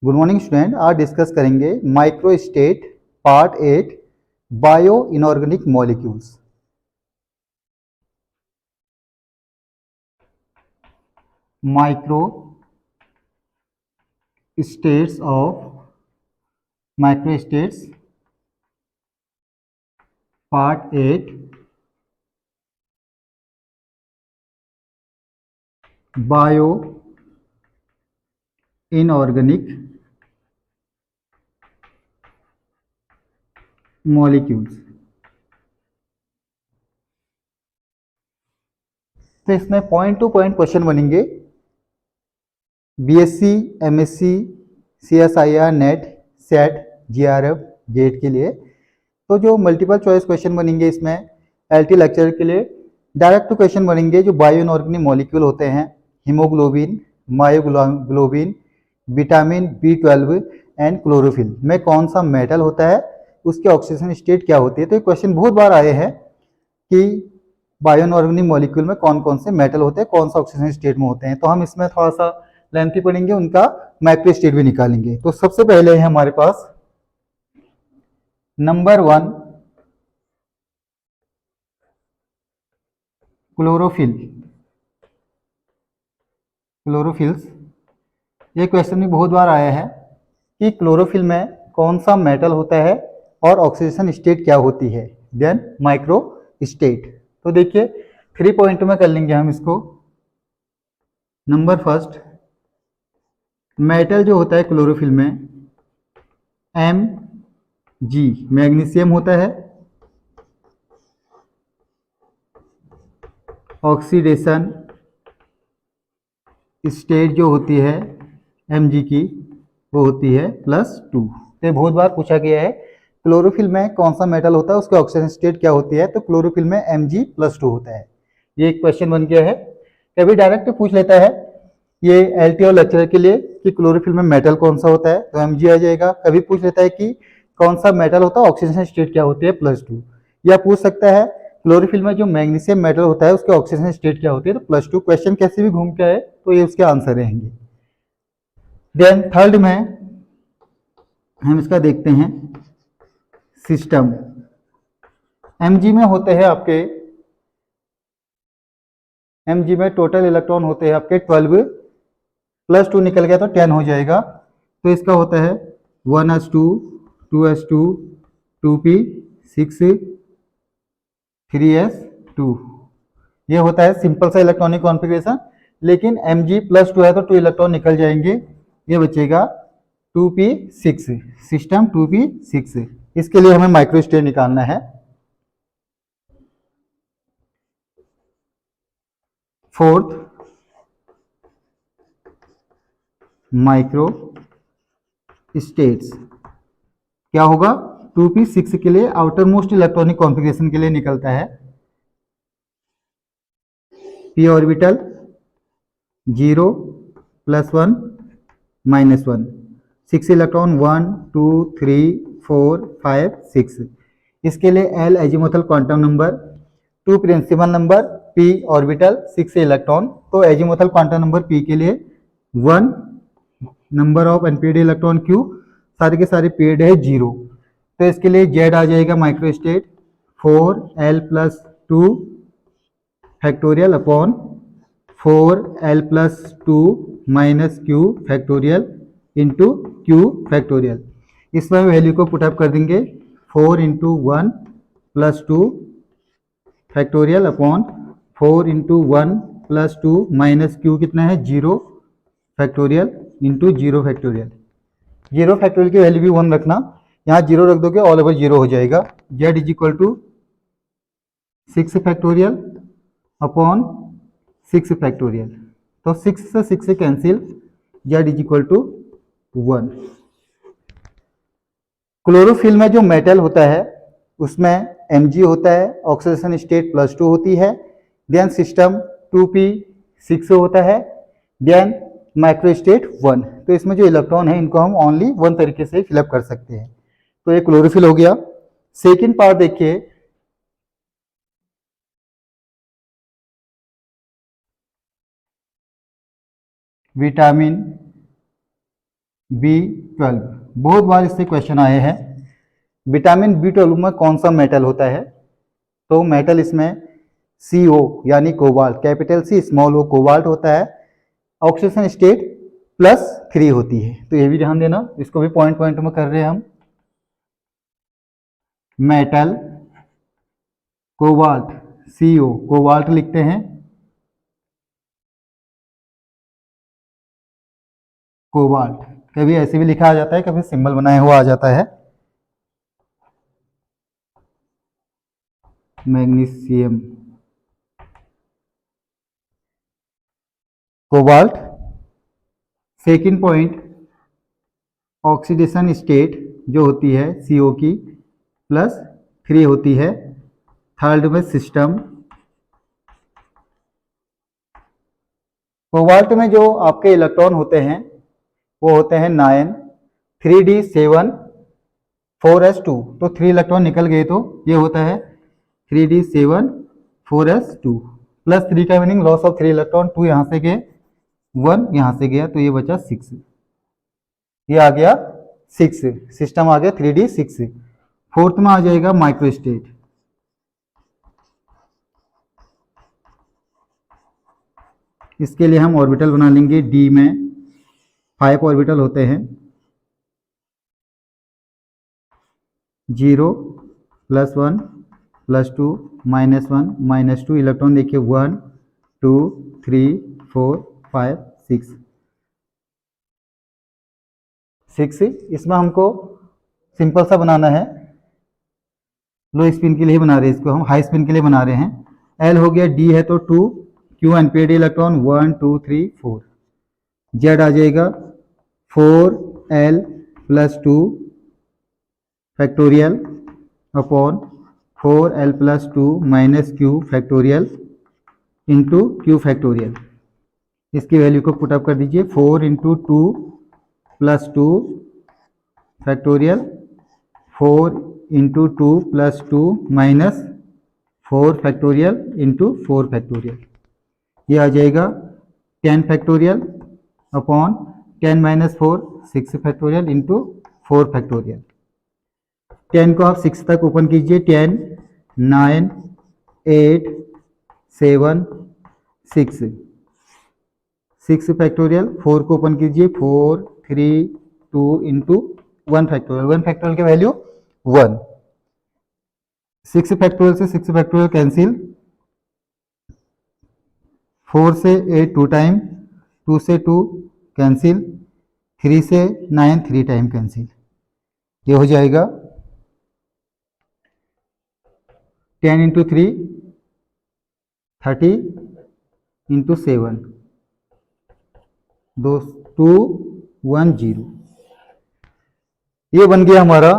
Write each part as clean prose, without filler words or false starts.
Good morning student. आज discuss करेंगे micro state part 8 bio inorganic molecules. Micro states part 8 bio inorganic molecules. तो इसमें point to point question बनेंगे। BSc, MSc, CSIR, NET, SET, JRF, GATE के लिए। तो जो मल्टीपल चॉइस क्वेश्चन बनेंगे इसमें एलटी लेक्चर के लिए डायरेक्ट क्वेश्चन बनेंगे जो बायो इनऑर्गेनिक मॉलिक्यूल होते हैं, haemoglobin, myoglobin, vitamin B12 and chlorophyll में कौन सा मेटल होता है, उसके ऑक्सीजन स्टेट क्या होती है। तो ये क्वेश्चन बहुत बार आए हैं कि बायो इनऑर्गेनिक मॉलिक्यूल में कौन कौन से मेटल होते हैं, कौन सा ऑक्सीजन स्टेट में होते हैं। तो हम इसमें थोड़ा सा लेंथी पढ़ेंगे, उनका माइक्रो स्टेट भी निकालेंगे। तो सबसे पहले है हमारे पास नंबर 1 क्लोरोफिल्स। ये क्वेश्चन भी बहुत बार आया है कि क्लोरोफिल में कौन सा मेटल होता है और ऑक्सीडेशन स्टेट क्या होती है, देन माइक्रो स्टेट। तो देखिए 3 पॉइंट में कर लेंगे हम इसको। नंबर फर्स्ट, मेटल जो होता है क्लोरोफिल में Mg मैग्नीशियम होता है। ऑक्सीडेशन स्टेट जो होती है Mg की वो होती है +2। तो बहुत बार पूछा गया है क्लोरोफिल में कौन सा मेटल होता है, उसके ऑक्सीजन स्टेट क्या होती है। तो क्लोरोफिल में Mg+2 होता है। ये एक क्वेश्चन बन गया है। कभी डायरेक्ट पूछ लेता है ये एलटी और लेक्चरर के लिए कि क्लोरोफिल में मेटल कौन सा होता है, तो Mg आ जाएगा। कभी पूछ लेता है कि कौन सा मेटल होता है, ऑक्सीजन स्टेट क्या होती है, +2। या पूछ सकता है क्लोरोफिल में जो मैग्नीशियम मेटल होता है उसके ऑक्सीजन स्टेट क्या होती है, तो +2। क्वेश्चन कैसे भी घूम के आए तो ये उसके आंसर रहेंगे। देन थर्ड में हम इसका देखते हैं सिस्टम। Mg में होते हैं आपके, Mg में टोटल इलेक्ट्रॉन होते हैं आपके 12, +2 निकल गया तो 10 हो जाएगा। तो इसका होता है 1s2, 2s2, 2p6, 3s2। ये होता है सिंपल सा इलेक्ट्रॉनिक कॉन्फ़िगरेशन। लेकिन Mg+2 है तो 2 इलेक्ट्रॉन निकल जाएंगे, ये बचेगा 2p6, सिस्टम 2p6। इसके लिए हमें माइक्रो स्टेट निकालना है। फोर्थ, माइक्रो स्टेट्स क्या होगा, 2p6 के लिए आउटर मोस्ट इलेक्ट्रॉनिक कॉन्फ़िगरेशन के लिए निकलता है p ऑर्बिटल 0 +1 -1, 6 इलेक्ट्रॉन 1 2 3 4 5 6। इसके लिए L azimuthal quantum number, 2 principle number, p orbital 6 electron. तो एजीमुथल क्वांटम नंबर p के लिए 1, number of unpaired electron q, सारे के सारे पेड है 0। तो इसके लिए Z आ जाएगा micro state 4l+2 factorial upon 4l+2 -q factorial into q factorial. इसमें वैल्यू को पुटअप कर देंगे 4 × 1 + 2 फैक्टोरियल अपॉन 4 × 1 + 2 -q कितना है 0 फैक्टोरियल इंटू 0 फैक्टोरियल। 0 फैक्टोरियल की वैल्यू भी 1 रखना, यहाँ 0 रख दोगे ऑल ओवर 0 हो जाएगा। Z = 6 factorial upon 6 factorial. तो 6 से कैंसिल, Z = 1। क्लोरोफिल में जो मेटल होता है उसमें Mg होता है, ऑक्सीडेशन स्टेट +2 होती है। देन सिस्टम 2p6 होता है, देन माइक्रो स्टेट 1। तो इसमें जो इलेक्ट्रॉन है इनको हम ओनली 1 तरीके से फिलअप कर सकते हैं। तो ये क्लोरोफिल हो गया। सेकेंड पार्ट देखिए, विटामिन B12, बहुत बार इससे क्वेश्चन आए हैं। विटामिन B12 में कौन सा मेटल होता है? तो मेटल इसमें CO यानी cobalt, capital C small O cobalt होता है। ऑक्सीडेशन स्टेट +3 होती है, तो ये भी ध्यान देना, इसको भी पॉइंट पॉइंट में कर रहे हैं हम। मेटल कोबाल्ट CO, कोबाल्ट लिखते हैं, कोबाल्ट कभी ऐसे भी लिखा आ जाता है, कभी सिंबल बनाया हुआ आ जाता है। Magnesium, cobalt. Second point, oxidation state जो होती है CO की +3 होती है। थर्ड में सिस्टम, कोबाल्ट में जो आपके इलेक्ट्रॉन होते हैं वो होते हैं 9 3d7 4s2, तो 3 इलेक्ट्रॉन निकल गए, तो ये होता है 3d7 4s2 +3 का मीनिंग लॉस ऑफ 3 इलेक्ट्रॉन, 2 यहाँ से गए, 1 यहाँ से गया, तो ये बचा 6, ये आ गया 6, सिस्टम आ गया 3d6। फोर्थ में आ जाएगा माइक्रोस्टेट, इसके लिए हम ऑर्बिटल बना लेंगे। डी में 5 ऑर्बिटल होते हैं, 0 +1 +2 -1 -2, इलेक्ट्रॉन देखिए 1 2 3 4 5 6। इसमें हमको सिंपल सा बनाना है, लो स्पिन के लिए बना रहे हैं इसको, हम हाई स्पिन के लिए बना रहे हैं। एल हो गया, डी है तो 2, क्यू अनपेयर्ड इलेक्ट्रॉन 1 2 3 4, जेड आ जाएगा 4l +2 factorial upon 4l +2 -q factorial into q factorial. इसकी वैल्यू को पुटअप कर दीजिए, 4 × 2 +2 फैक्टोरियल, 4 × 2 +2 -4 फैक्टोरियल इंटू 4 फैक्टोरियल, ये आ जाएगा 10 factorial upon 10 - 4 6 factorial into 4 factorial. 10 को आप 6 तक ओपन कीजिए, 10 9 8 7 6 फैक्टोरियल, 4 को ओपन कीजिए, 4 3 2 इंटू 1 फैक्टोरियल, 1 फैक्टोरियल की वैल्यू 1। 6 फैक्टोरियल से 6 फैक्टोरियल कैंसिल, 4 से 8 2 टाइम, 2 से 2 कैंसिल, 3 से 9 3 टाइम कैंसिल, ये हो जाएगा 10 × 3 30 × 7 2 2 1 0, ये बन गया हमारा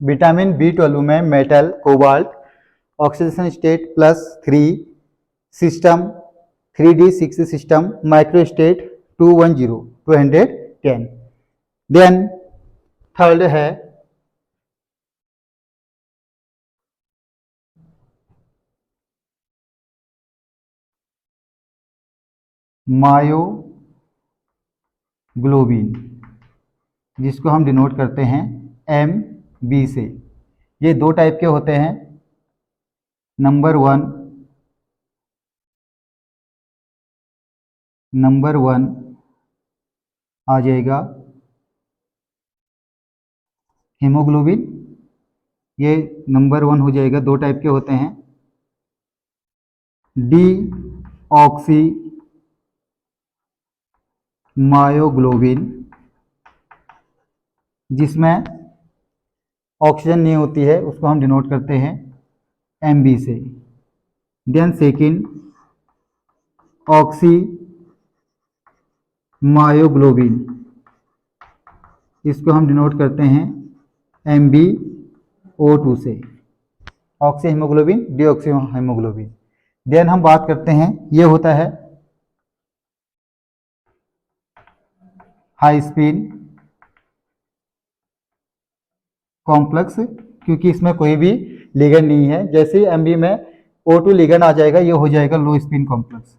विटामिन B12 में metal cobalt, oxidation state +3, system 3d6 system, micro state 210 210। Then third है मायोग्लोबिन, जिसको हम डिनोट करते हैं MB से। ये 2 टाइप के होते हैं, नंबर वन आ जाएगा हीमोग्लोबिन, ये नंबर 1 हो जाएगा, 2 टाइप के होते हैं, डीऑक्सी मायोग्लोबिन, जिसमें ऑक्सीजन नहीं होती है, उसको हम डिनोट करते हैं MB से। देन सेकेंड ऑक्सी मायोग्लोबिन, इसको हम डिनोट करते हैं MbO2 से, oxy haemoglobin deoxy haemoglobin. Then हम बात करते हैं, ये होता है हाई स्पिन कॉम्प्लेक्स, क्योंकि इसमें कोई भी लिगेंड नहीं है। जैसे ही MB में O2 लिगेंड आ जाएगा, ये हो जाएगा लो स्पिन कॉम्प्लेक्स,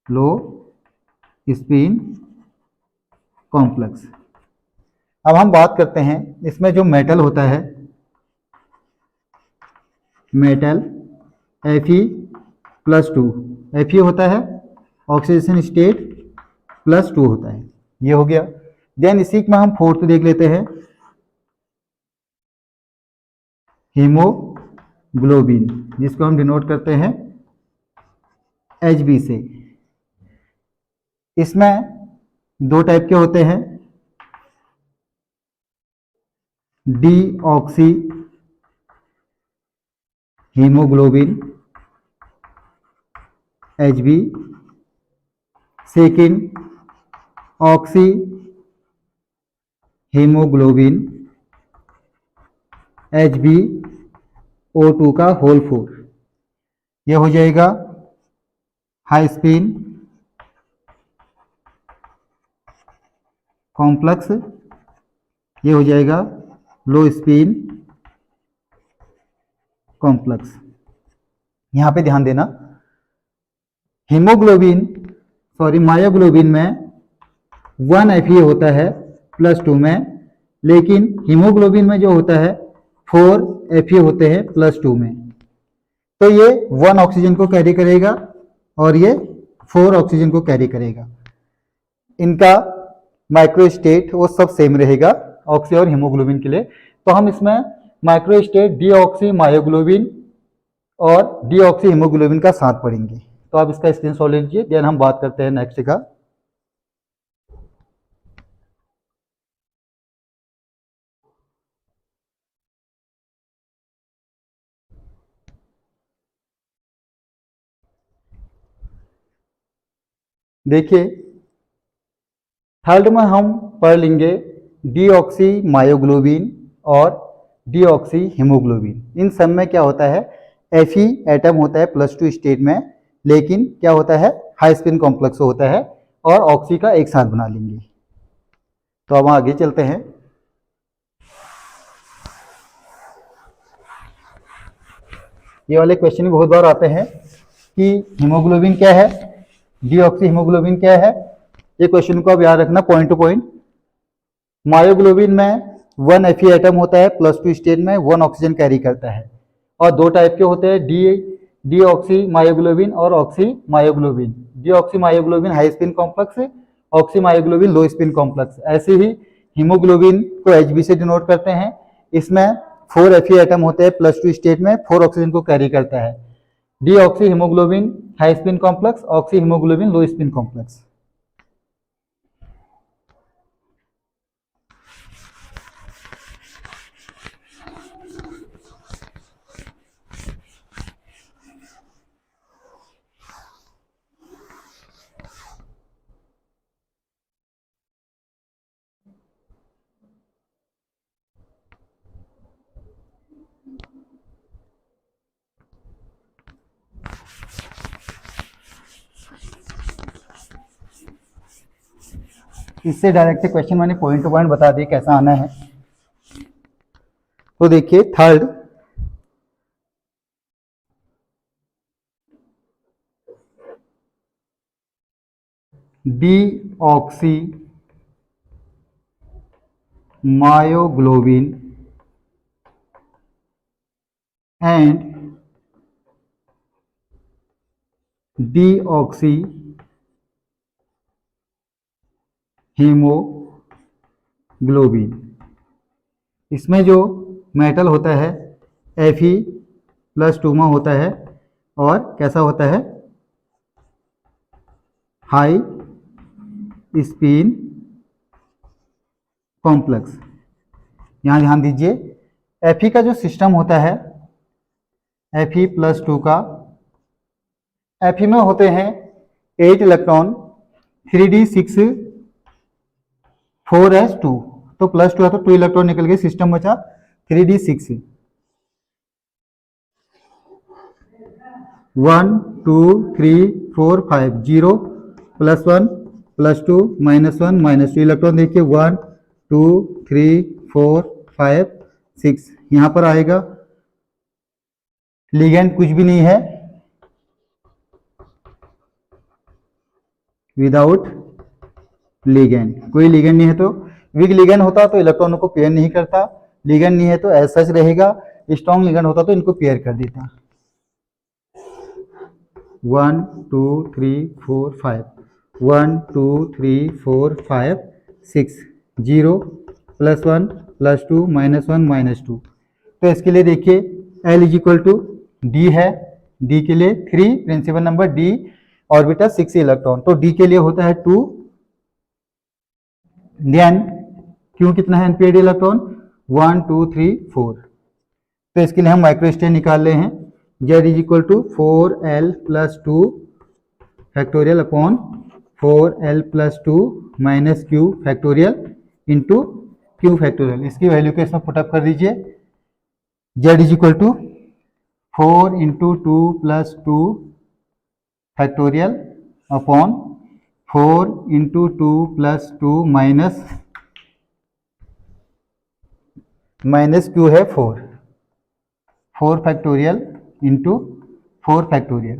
लो स्पिन कॉम्प्लेक्स। अब हम बात करते हैं इसमें जो मेटल होता है, मेटल Fe+2, Fe होता है ऑक्सीडेशन स्टेट +2 होता है, ये हो गया। देन इसी में हम फोर्थ देख लेते हैं, हीमोग्लोबिन, जिसको हम डिनोट करते हैं Hb से। इसमें दो टाइप के होते हैं, deoxy haemoglobin Hb, second oxy haemoglobin HbO2 का होल 4, ये हो जाएगा हाई स्पिन कॉम्प्लेक्स, ये हो जाएगा लो स्पिन कॉम्प्लेक्स। यहां पे ध्यान देना, मायोग्लोबिन में 1 Fe होता है +2 में, लेकिन हीमोग्लोबिन में जो होता है 4 Fe होते हैं +2 में। तो ये 1 ऑक्सीजन को कैरी करेगा और ये 4 ऑक्सीजन को कैरी करेगा। इनका माइक्रो स्टेट वो सब सेम रहेगा ऑक्सी और हीमोग्लोबिन के लिए। तो हम इसमें माइक्रो स्टेट डीऑक्सी मायोग्लोबिन और डीऑक्सी हीमोग्लोबिन का साथ पढ़ेंगे। तो आप इसका स्क्रीनशॉट ले लीजिए। देन हम बात करते हैं नेक्स्ट का। देखिए थर्ड में हम पढ़ लेंगे डीऑक्सी मायोग्लोबिन और डीऑक्सी हीमोग्लोबिन। इन सब में क्या होता है, Fe एटम होता है +2 स्टेट में, लेकिन क्या होता है हाई स्पिन कॉम्प्लेक्स होता है, और ऑक्सी का एक साथ बना लेंगे। तो अब आगे चलते हैं। ये वाले क्वेश्चन भी बहुत बार आते हैं कि हीमोग्लोबिन क्या है, डीऑक्सी हीमोग्लोबिन क्या है। ये क्वेश्चन को आप याद रखना पॉइंट टू पॉइंट। मायोग्लोबिन में 1 Fe एटम होता है +2 स्टेट में, 1 ऑक्सीजन कैरी करता है, और दो टाइप के होते हैं, डीऑक्सी मायोग्लोबिन और oxy myoglobin. Deoxy myoglobin high spin complex, oxy myoglobin लो स्पिन कॉम्प्लेक्स। ऐसे ही हीमोग्लोबिन को Hb से डिनोट करते हैं। इसमें 4 Fe एटम होते हैं +2 स्टेट में, 4 ऑक्सीजन को कैरी करता है। Deoxy haemoglobin high spin complex, oxy haemoglobin लो स्पिन कॉम्प्लेक्स। इससे डायरेक्ट क्वेश्चन मैंने पॉइंट टू पॉइंट बता दिया कैसा आना है। तो देखिए third, deoxy myoglobin and deoxy haemoglobin. इसमें जो मेटल होता है Fe+2 में होता है, और कैसा होता है हाई स्पिन कॉम्प्लेक्स। यहां ध्यान दीजिए, Fe का जो सिस्टम होता है Fe+2 का, Fe में होते हैं 8 इलेक्ट्रॉन, 3d6 4s2, तो +2 है तो 2 इलेक्ट्रॉन निकल गए, सिस्टम बचा 3d6। 1 2 3 4 5 0 +1 +2 -1 -2 इलेक्ट्रॉन। देखिए 1 2 3 4 5 6 यहां पर आएगा। लिगेंड कुछ भी नहीं है, विदाउट लिगेंड, कोई लिगेंड नहीं है तो वीक लिगेंड होता तो इलेक्ट्रॉनों को पेयर नहीं करता, लिगेंड नहीं है तो एज सच रहेगा, स्ट्रॉन्ग लिगेंड होता तो इनको पेयर कर देता। 1 2 3 4 5 1 2 3 4 5 6 0 +1 +2 -1 -2। तो इसके लिए देखिए L is equal to D है, डी के लिए 3 principal number, D orbital 6 electron, तो डी के लिए होता है 2, देन क्यों कितना है एनपीआईडी इलेक्ट्रॉन 1 2 3 4। तो इसके लिए हम माइक्रोस्टेट निकाल रहे हैं, Z is equal to 4L + 2 factorial upon 4L + 2 - Q factorial into Q factorial. इसकी वैल्यू को इसमें पुटअप कर दीजिए, Z is equal to 4 × 2 + 2 factorial upon 4 × 2 + 2 minus Q है 4 factorial into 4 factorial.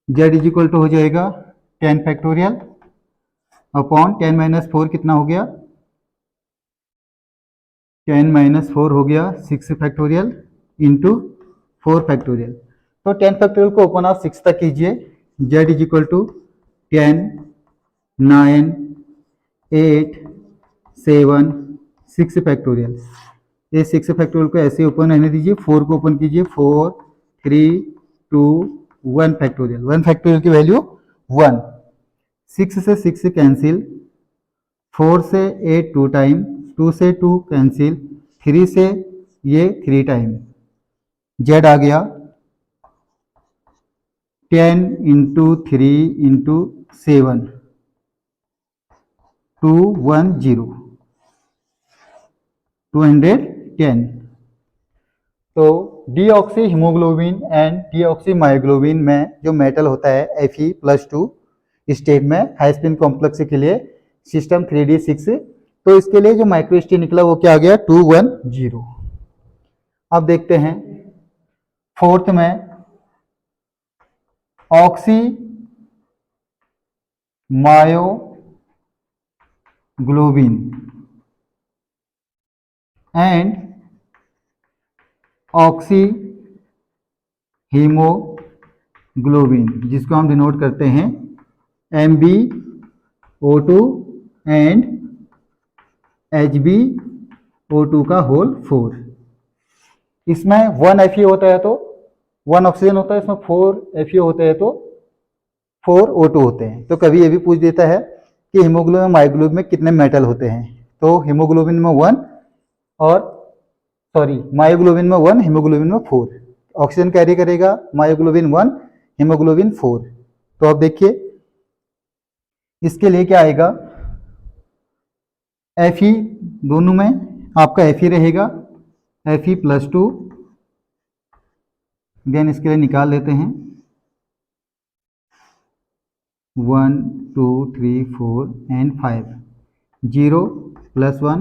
Z is equal to हो जाएगा 10 फैक्टोरियल अपॉन 10 - 4 कितना हो गया, 10 - 4 हो गया 6 फैक्टोरियल इंटू 4 फैक्टोरियल। तो 10 फैक्टोरियल को ओपन ऑफ 6 तक कीजिए, Z is equal to 10 9 8 7 6 factorial. ये 6 फैक्टोरियल को ऐसे ओपन रहने दीजिए, 4 को ओपन कीजिए, 4 3 2 1 फैक्टोरियल। 1 फैक्टोरियल की वैल्यू 1, 6 से 6 कैंसिल, 4 से 8 2 टाइम, 2 से 2 कैंसिल, 3 से ये 3 टाइम, Z आ गया 10 × 3 × 7 210 210। तो deoxy haemoglobin and deoxy myoglobin में जो मेटल होता है Fe+2 स्टेट में हाई स्पिन कॉम्प्लेक्स के लिए सिस्टम 3D6, तो इसके लिए जो माइक्रोस्टेट निकला वो क्या आ गया 210। अब देखते हैं फोर्थ में oxy myoglobin and oxy haemoglobin, जिसको हम डिनोट करते हैं MbO2 एंड HbO2 का होल 4। इसमें 1 Fe होता है तो 1 ऑक्सीजन होता है, इसमें 4 Fe होते हैं तो 4 O2 होते हैं। तो कभी ये भी पूछ देता है कि हीमोग्लोबिन मायोग्लोबिन में कितने मेटल होते हैं, तो हीमोग्लोबिन में 1 और मायोग्लोबिन में 1, हीमोग्लोबिन में 4। ऑक्सीजन कैरी करेगा मायोग्लोबिन 1, हीमोग्लोबिन 4। तो अब देखिए इसके लिए क्या आएगा, Fe दोनों में आपका Fe रहेगा, Fe+2, देन इसके लिए निकाल लेते हैं 1 2 3 4 एंड 5, 0 +1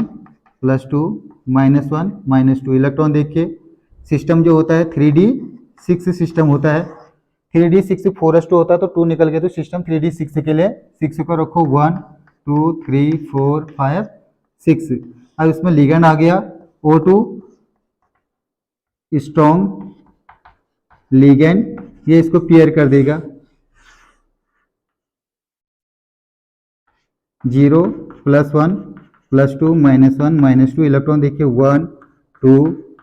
+2 -1 -2। इलेक्ट्रॉन देखिए सिस्टम जो होता है 3D6 सिस्टम होता है, 3D6 4s2 होता है तो 2 निकल गया, तो सिस्टम 3D6 के लिए 6 को रखो 1 2 3 4 5 6। अब इसमें लिगेंड आ गया O2 स्ट्रॉन्ग लिगेंड, ये इसको पेयर कर देगा, 0 +1 +2 -1 -2। इलेक्ट्रॉन देखिए 1 2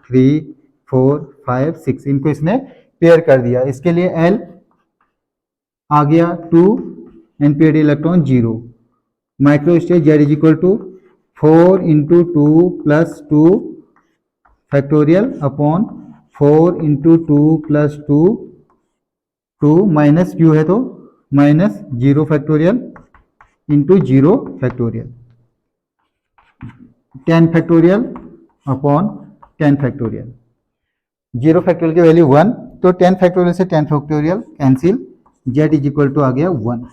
3 4 5 6, इनको इसने पेयर कर दिया। इसके लिए L आ गया 2, एनपीआईडी electron 0। Microstate Z is equal to 4 × 2 + 2 factorial upon 4 × 2 + 2 2 minus Q है तो -0 factorial into 0 factorial, 10 factorial upon 10 factorial. 0 factorial की वैल्यू 1, तो 10 फैक्टोरियल से 10 factorial cancel, Z is equal to आ गया 1।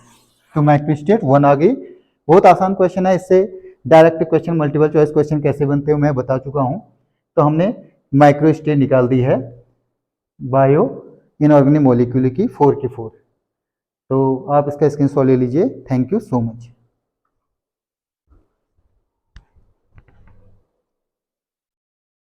तो माइक्रोस्टेट 1 आ गई। बहुत आसान क्वेश्चन है, इससे direct question multiple choice question कैसे बनते हैं मैं बता चुका हूं। तो हमने माइक्रोस्टेट निकाल दी है बायो इनऑर्गेनिक मॉलिक्यूल की 4 की 4। तो आप इसका स्क्रीनशॉट ले लीजिए। Thank you so much.